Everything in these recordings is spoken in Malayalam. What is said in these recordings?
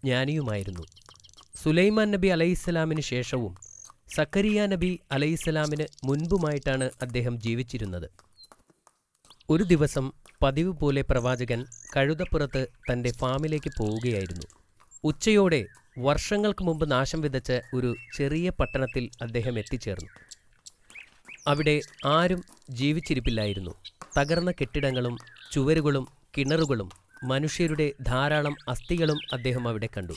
ജ്ഞാനിയുമായിരുന്നു. സുലൈമാൻ നബി അലൈഹിസ്സലാമിന് ശേഷവും സക്കരിയ നബി അലൈഹിസ്സലാമിന് മുൻപുമായിട്ടാണ് അദ്ദേഹം ജീവിച്ചിരുന്നത്. ഒരു ദിവസം പതിവ് പോലെ പ്രവാചകൻ കഴുതപ്പുറത്ത് തൻ്റെ ഫാമിലേക്ക് പോവുകയായിരുന്നു. ഉച്ചയോടെ വർഷങ്ങൾക്ക് മുമ്പ് നാശം വിതച്ച ഒരു ചെറിയ പട്ടണത്തിൽ അദ്ദേഹം എത്തിച്ചേർന്നു. അവിടെ ആരും ജീവിച്ചിരിപ്പില്ലായിരുന്നു. തകർന്ന കെട്ടിടങ്ങളും ചുവരുകളും കിണറുകളും മനുഷ്യരുടെ ധാരാളം അസ്ഥികളും അദ്ദേഹം അവിടെ കണ്ടു.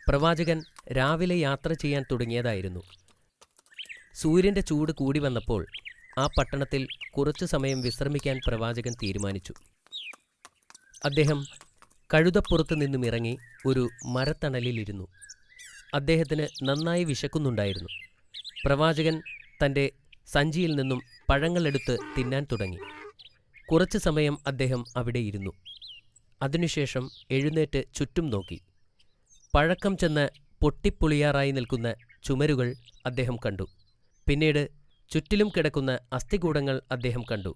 പ്രവാചകൻ രാവിലെ യാത്ര ചെയ്യാൻ തുടങ്ങിയതായിരുന്നു. സൂര്യൻ്റെ ചൂട് കൂടി വന്നപ്പോൾ ആ പട്ടണത്തിൽ കുറച്ചു സമയം വിശ്രമിക്കാൻ പ്രവാചകൻ തീരുമാനിച്ചു. അദ്ദേഹം കഴുതപ്പുറത്ത് നിന്നും ഇറങ്ങി ഒരു മരത്തണലിലിരുന്നു. അദ്ദേഹത്തിന് നന്നായി വിശക്കുന്നുണ്ടായിരുന്നു. പ്രവാചകൻ തൻ്റെ സഞ്ചിയിൽ നിന്നും പഴങ്ങളെടുത്ത് തിന്നാൻ തുടങ്ങി. കുറച്ചു സമയം അദ്ദേഹം അവിടെ ഇരുന്നു. അതിനുശേഷം എഴുന്നേറ്റ് ചുറ്റും നോക്കി. പഴക്കം ചെന്ന് പൊട്ടിപ്പൊളിയാറായി നിൽക്കുന്ന ചുമരുകൾ അദ്ദേഹം കണ്ടു. പിന്നീട് ചുറ്റിലും കിടക്കുന്ന അസ്ഥികൂടങ്ങൾ അദ്ദേഹം കണ്ടു.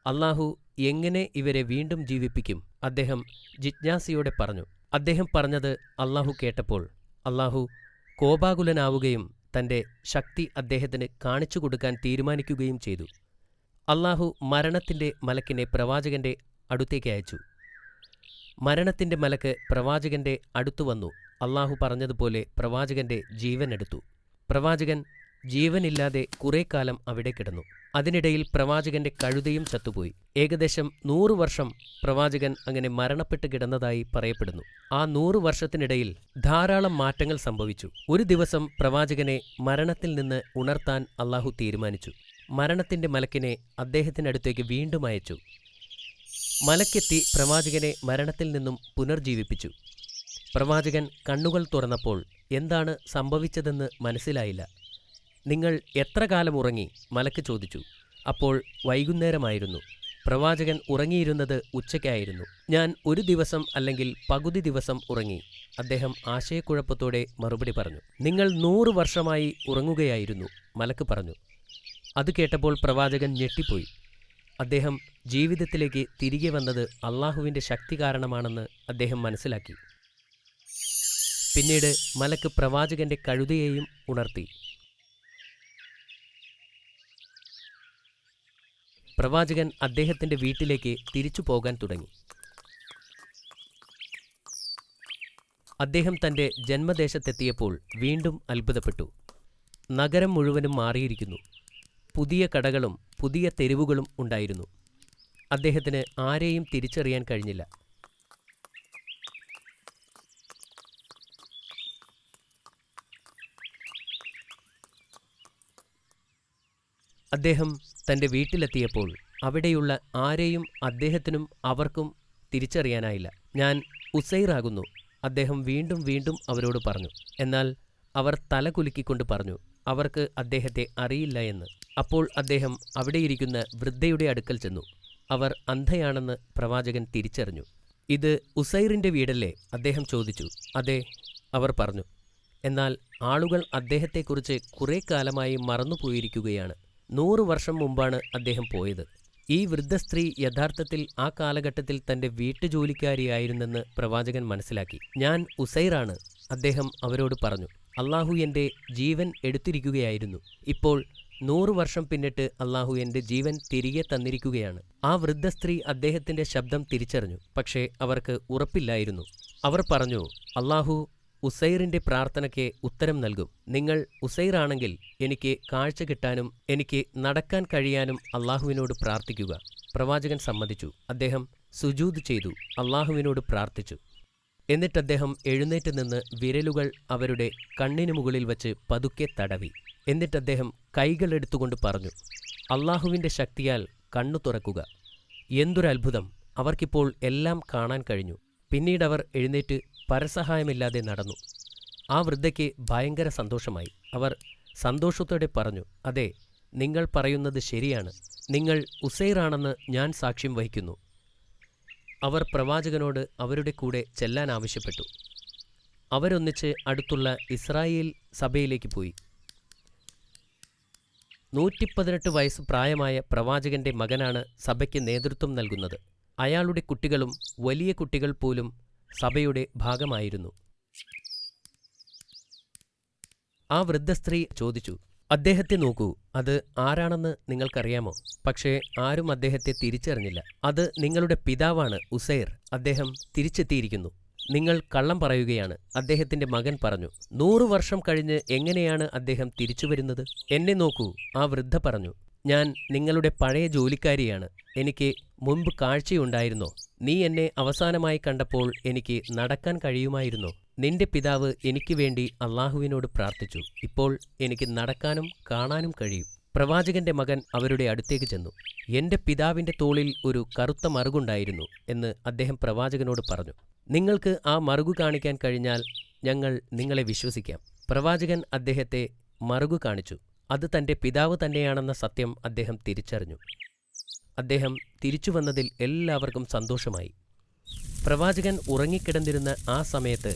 അല്ലാഹു എങ്ങനെ ഇവരെ വീണ്ടും ജീവിപ്പിക്കും? അദ്ദേഹം ജിജ്ഞാസയോടെ പറഞ്ഞു. അദ്ദേഹം പറഞ്ഞത് അല്ലാഹു കേട്ടപ്പോൾ അല്ലാഹു കോപാകുലനാവുകയും തൻ്റെ ശക്തി അദ്ദേഹത്തിന് കാണിച്ചു കൊടുക്കാൻ തീരുമാനിക്കുകയും ചെയ്തു. അല്ലാഹു മരണത്തിൻ്റെ മലക്കിനെ പ്രവാചകന്റെ അടുത്തേക്ക് അയച്ചു. മരണത്തിൻ്റെ മലക്ക് പ്രവാചകന്റെ അടുത്തു വന്നു. അല്ലാഹു പറഞ്ഞതുപോലെ പ്രവാചകന്റെ ജീവൻ എടുത്തു. പ്രവാചകൻ ജീവനില്ലാതെ കുറേ കാലം അവിടെ കിടന്നു. അതിനിടയിൽ പ്രവാചകന്റെ കഴുതയും ചത്തുപോയി. ഏകദേശം 100 വർഷം പ്രവാചകൻ അങ്ങനെ മരണപ്പെട്ട് കിടന്നതായി പറയപ്പെടുന്നു. ആ 100 വർഷത്തിനിടയിൽ ധാരാളം മാറ്റങ്ങൾ സംഭവിച്ചു. ഒരു ദിവസം പ്രവാചകനെ മരണത്തിൽ നിന്ന് ഉണർത്താൻ അല്ലാഹു തീരുമാനിച്ചു. മരണത്തിന്റെ മലക്കിനെ അദ്ദേഹത്തിനടുത്തേക്ക് വീണ്ടും അയച്ചു. മലക്കെത്തി പ്രവാചകനെ മരണത്തിൽ നിന്നും പുനർജീവിപ്പിച്ചു. പ്രവാചകൻ കണ്ണുകൾ തുറന്നപ്പോൾ എന്താണ് സംഭവിച്ചതെന്ന് മനസ്സിലായില്ല. നിങ്ങൾ എത്ര കാലം ഉറങ്ങി? മലക്ക് ചോദിച്ചു. അപ്പോൾ വൈകുന്നേരമായിരുന്നു. പ്രവാചകൻ ഉറങ്ങിയിരുന്നത് ഉച്ചയ്ക്കായിരുന്നു. ഞാൻ 1 ദിവസം അല്ലെങ്കിൽ പകുതി ദിവസം ഉറങ്ങി. അദ്ദേഹം ആശയക്കുഴപ്പത്തോടെ മറുപടി പറഞ്ഞു. നിങ്ങൾ 100 വർഷമായി ഉറങ്ങുകയായിരുന്നു, മലക്ക് പറഞ്ഞു. അത് കേട്ടപ്പോൾ പ്രവാചകൻ ഞെട്ടിപ്പോയി. അദ്ദേഹം ജീവിതത്തിലേക്ക് തിരികെ വന്നത് അല്ലാഹുവിൻ്റെ ശക്തി കാരണമാണെന്ന് അദ്ദേഹം മനസ്സിലാക്കി. പിന്നീട് മലക്ക് പ്രവാചകന്റെ കഴുതയെയും ഉണർത്തി. പ്രവാചകൻ അദ്ദേഹത്തിന്റെ വീട്ടിലേക്ക് തിരിച്ചു പോകാൻ തുടങ്ങി. അദ്ദേഹം തൻ്റെ ജന്മദേശത്തെത്തിയപ്പോൾ വീണ്ടും അത്ഭുതപ്പെട്ടു. നഗരം മുഴുവനും മാറിയിരിക്കുന്നു. പുതിയ കടകളും പുതിയ തെരുവുകളും ഉണ്ടായിരുന്നു. അദ്ദേഹത്തിന് ആരെയും തിരിച്ചറിയാൻ കഴിഞ്ഞില്ല. അദ്ദേഹം തൻ്റെ വീട്ടിലെത്തിയപ്പോൾ അവിടെയുള്ള ആരെയും അദ്ദേഹത്തിനും അവർക്കും തിരിച്ചറിയാനായില്ല. ഞാൻ ഉസൈറാകുന്നു, അദ്ദേഹം വീണ്ടും വീണ്ടും അവരോട് പറഞ്ഞു. എന്നാൽ അവർ തല കുലുക്കിക്കൊണ്ട് പറഞ്ഞു അവർക്ക് അദ്ദേഹത്തെ അറിയില്ല എന്ന്. അപ്പോൾ അദ്ദേഹം അവിടെയിരിക്കുന്ന വൃദ്ധയുടെ അടുക്കൽ ചെന്നു. അവർ അന്ധയാണെന്ന് പ്രവാചകൻ തിരിച്ചറിഞ്ഞു. ഇത് ഉസൈറിൻ്റെ വീടല്ലേ? അദ്ദേഹം ചോദിച്ചു. അതെ, അവർ പറഞ്ഞു. എന്നാൽ ആളുകൾ അദ്ദേഹത്തെക്കുറിച്ച് കുറേ കാലമായി മറന്നുപോയിരിക്കുകയാണ്. 100 വർഷം മുമ്പാണ് അദ്ദേഹം പോയത്. ഈ വൃദ്ധ സ്ത്രീ യഥാർത്ഥത്തിൽ ആ കാലഘട്ടത്തിൽ തൻ്റെ വീട്ടുജോലിക്കാരിയായിരുന്നെന്ന് പ്രവാചകൻ മനസ്സിലാക്കി. ഞാൻ ഉസൈറാണ്, അദ്ദേഹം അവരോട് പറഞ്ഞു. അല്ലാഹു എൻ്റെ ജീവൻ എടുത്തിരിക്കുകയായിരുന്നു. ഇപ്പോൾ 100 വർഷം പിന്നിട്ട് അല്ലാഹു എൻ്റെ ജീവൻ തിരികെ തന്നിരിക്കുകയാണ്. ആ വൃദ്ധ സ്ത്രീ അദ്ദേഹത്തിൻ്റെ ശബ്ദം തിരിച്ചറിഞ്ഞു. പക്ഷേ അവർക്ക് ഉറപ്പില്ലായിരുന്നു. അവർ പറഞ്ഞു, അല്ലാഹു ഉസൈറിൻ്റെ പ്രാർത്ഥനയ്ക്ക് ഉത്തരം നൽകും. നിങ്ങൾ ഉസൈറാണെങ്കിൽ എനിക്ക് കാഴ്ച കിട്ടാനും എനിക്ക് നടക്കാൻ കഴിയാനും അല്ലാഹുവിനോട് പ്രാർത്ഥിക്കുക. പ്രവാചകൻ സമ്മതിച്ചു. അദ്ദേഹം സുജൂദ് ചെയ്തു, അല്ലാഹുവിനോട് പ്രാർത്ഥിച്ചു. എന്നിട്ട് അദ്ദേഹം എഴുന്നേറ്റ് നിന്ന് വിരലുകൾ അവരുടെ കണ്ണിനു മുകളിൽ വച്ച് പതുക്കെ തടവി. എന്നിട്ട് അദ്ദേഹം കൈകളെടുത്തുകൊണ്ട് പറഞ്ഞു, അല്ലാഹുവിൻ്റെ ശക്തിയാൽ കണ്ണു തുറക്കുക. എന്തൊരത്ഭുതം! അവർക്കിപ്പോൾ എല്ലാം കാണാൻ കഴിഞ്ഞു. പിന്നീടവർ എഴുന്നേറ്റ് പരസഹായമില്ലാതെ നടന്നു. ആ വൃദ്ധയ്ക്ക് ഭയങ്കര സന്തോഷമായി. അവർ സന്തോഷത്തോടെ പറഞ്ഞു, അതെ, നിങ്ങൾ പറയുന്നത് ശരിയാണ്. നിങ്ങൾ ഉസൈറാണെന്ന് ഞാൻ സാക്ഷ്യം വഹിക്കുന്നു. അവർ പ്രവാചകനോട് അവരുടെ കൂടെ ചെല്ലാൻ ആവശ്യപ്പെട്ടു. അവരൊന്നിച്ച് അടുത്തുള്ള ഇസ്രായേൽ സഭയിലേക്ക് പോയി. 118 വയസ്സ് പ്രായമായ പ്രവാചകന്റെ മകനാണ് സഭയ്ക്ക് നേതൃത്വം നൽകുന്നത്. അയാളുടെ കുട്ടികളും വലിയ കുട്ടികൾ പോലും സഭയുടെ ഭാഗമായിരുന്നു. ആ വൃദ്ധസ്ത്രീ ചോദിച്ചു, അദ്ദേഹത്തെ നോക്കൂ, അത് ആരാണെന്ന് നിങ്ങൾക്കറിയാമോ? പക്ഷേ ആരും അദ്ദേഹത്തെ തിരിച്ചറിഞ്ഞില്ല. അത് നിങ്ങളുടെ പിതാവാണ് ഉസൈർ. അദ്ദേഹം തിരിച്ചെത്തിയിരിക്കുന്നു. നിങ്ങൾ കള്ളം പറയുകയാണ്. അദ്ദേഹത്തിന്റെ മകൻ പറഞ്ഞു. 100 വർഷം കഴിഞ്ഞ് എങ്ങനെയാണ് അദ്ദേഹം തിരിച്ചുവരുന്നത്? എന്നെ നോക്കൂ, ആ വൃദ്ധ പറഞ്ഞു. ഞാൻ നിങ്ങളുടെ പഴയ ജോലിക്കാരിയാണ്. എനിക്ക് മുൻപ് കാഴ്ചയുണ്ടായിരുന്നോ? നീ എന്നെ അവസാനമായി കണ്ടപ്പോൾ എനിക്ക് നടക്കാൻ കഴിയുമായിരുന്നോ? നിന്റെ പിതാവ് എനിക്ക് വേണ്ടി അള്ളാഹുവിനോട് പ്രാർത്ഥിച്ചു. ഇപ്പോൾ എനിക്ക് നടക്കാനും കാണാനും കഴിയും. പ്രവാചകന്റെ മകൻ അവരുടെ അടുത്തേക്ക് ചെന്നു. എന്റെ പിതാവിന്റെ തോളിൽ ഒരു കറുത്ത മറുകുണ്ടായിരുന്നു എന്ന് അദ്ദേഹം പ്രവാചകനോട് പറഞ്ഞു. നിങ്ങൾക്ക് ആ മറുകു കാണിക്കാൻ കഴിഞ്ഞാൽ ഞങ്ങൾ നിങ്ങളെ വിശ്വസിക്കാം. പ്രവാചകൻ അദ്ദേഹത്തെ മറുകു കാണിച്ചു. അത് തന്റെ പിതാവ് തന്നെയാണെന്ന സത്യം അദ്ദേഹം തിരിച്ചറിഞ്ഞു. അദ്ദേഹം തിരിച്ചു വന്നതിൽ എല്ലാവർക്കും സന്തോഷമായി. പ്രവാചകൻ ഉറങ്ങിക്കിടന്നിരുന്ന ആ സമയത്ത്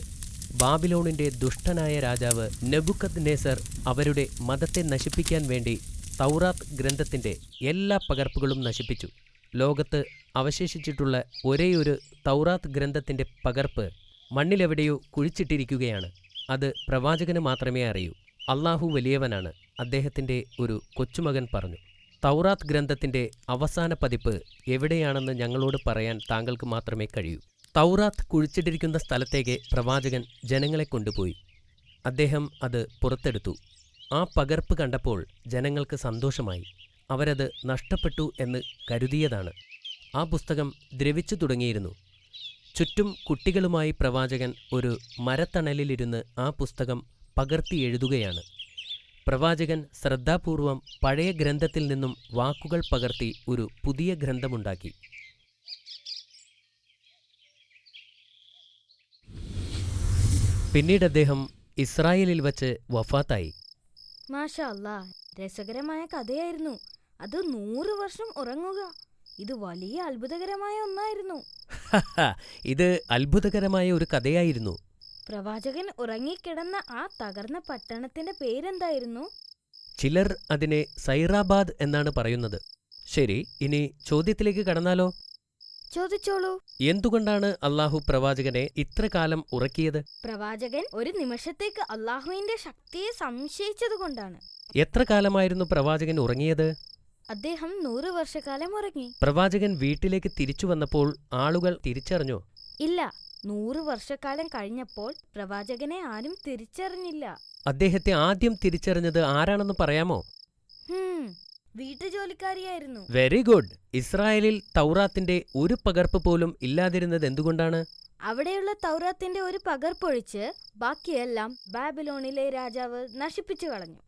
ബാബിലോണിന്റെ ദുഷ്ടനായ രാജാവ് നെബുക്കദ്നേസർ അവരുടെ മതത്തെ നശിപ്പിക്കാൻ വേണ്ടി തൗറാത്ത് ഗ്രന്ഥത്തിന്റെ എല്ലാ പകർപ്പുകളും നശിപ്പിച്ചു. ലോകത്ത് അവശേഷിച്ചിട്ടുള്ള ഒരേയൊരു തൗറാത്ത് ഗ്രന്ഥത്തിന്റെ പകർപ്പ് മണ്ണിലെവിടെയോ കുഴിച്ചിട്ടിരിക്കുകയാണ്. അത് പ്രവാചകന് മാത്രമേ അറിയൂ. അള്ളാഹു വലിയവനാണ്, അദ്ദേഹത്തിന്റെ ഒരു കൊച്ചുമകൻ പറഞ്ഞു. തൗറാത്ത് ഗ്രന്ഥത്തിന്റെ അവസാന പതിപ്പ് എവിടെയാണെന്ന് ഞങ്ങളോട് പറയാൻ താങ്കൾക്ക് മാത്രമേ കഴിയൂ. തൗറാത്ത് കുഴിച്ചിട്ടിരിക്കുന്ന സ്ഥലത്തേക്ക് പ്രവാചകൻ ജനങ്ങളെ കൊണ്ടുപോയി. അദ്ദേഹം അത് പുറത്തെടുത്തു. ആ പകർപ്പ് കണ്ടപ്പോൾ ജനങ്ങൾക്ക് സന്തോഷമായി. അവരത് നഷ്ടപ്പെട്ടു എന്ന് കരുതിയതാണ്. ആ പുസ്തകം ദ്രവിച്ചു തുടങ്ങിയിരുന്നു. ചുറ്റും കുട്ടികളുമായി പ്രവാചകൻ ഒരു മരത്തണലിലിരുന്ന് ആ പുസ്തകം പകർത്തി എഴുതുകയാണ്. പ്രവാചകൻ ശ്രദ്ധാപൂർവം പഴയ ഗ്രന്ഥത്തിൽ നിന്നും വാക്കുകൾ പകർത്തി ഒരു പുതിയ ഗ്രന്ഥമുണ്ടാക്കി. പിന്നീട് അദ്ദേഹം ഇസ്രായേലിൽ വച്ച് വഫാത്തായി. മാഷാ അല്ലാ, രസകരമായ കഥയായിരുന്നു. അത് 100 വർഷം ഉറങ്ങുക, ഇത് വലിയ അത്ഭുതകരമായ ഒന്നായിരുന്നു. ഇത് അത്ഭുതകരമായ ഒരു കഥയായിരുന്നു. പ്രവാചകൻ ഉറങ്ങിക്കിടന്ന ആ തകർന്ന പട്ടണത്തിന്റെ പേരെന്തായിരുന്നു? ചിലർ അതിനെ സൈറാബാദ് എന്നാണ് പറയുന്നത്. ശരി, ഇനി ചോദ്യത്തിലേക്ക് കടന്നാലോ? ചോദിച്ചോളൂ. എന്തുകൊണ്ടാണ് അള്ളാഹു പ്രവാചകനെ ഇത്ര കാലം ഉറക്കിയത്? പ്രവാചകൻ ഒരു നിമിഷത്തേക്ക് അള്ളാഹുവിന്റെ ശക്തിയെ സംശയിച്ചതുകൊണ്ടാണ്. എത്ര കാലമായിരുന്നു പ്രവാചകൻ ഉറങ്ങിയത്? അദ്ദേഹം 100 വർഷക്കാലം ഉറങ്ങി. പ്രവാചകൻ വീട്ടിലേക്ക് തിരിച്ചു വന്നപ്പോൾ ആളുകൾ തിരിച്ചറിഞ്ഞോ? ഇല്ല, 100 വർഷക്കാലം കഴിഞ്ഞപ്പോൾ പ്രവാചകനെ ആരും തിരിച്ചറിഞ്ഞില്ല. അദ്ദേഹത്തെ ആദ്യം തിരിച്ചറിഞ്ഞത് ആരാണെന്ന് പറയാമോ? വീട്ടുജോലിക്കാരിയായിരുന്നു. Very good. ഇസ്രായേലിൽ തൗറാത്തിന്റെ ഒരു പകർപ്പ് പോലും ഇല്ലാതിരുന്നത് എന്തുകൊണ്ടാണ്? അവിടെയുള്ള തൗറാത്തിന്റെ ഒരു പകർപ്പൊഴിച്ച് ബാക്കിയെല്ലാം ബാബിലോണിലെ രാജാവ് നശിപ്പിച്ചു കളഞ്ഞു.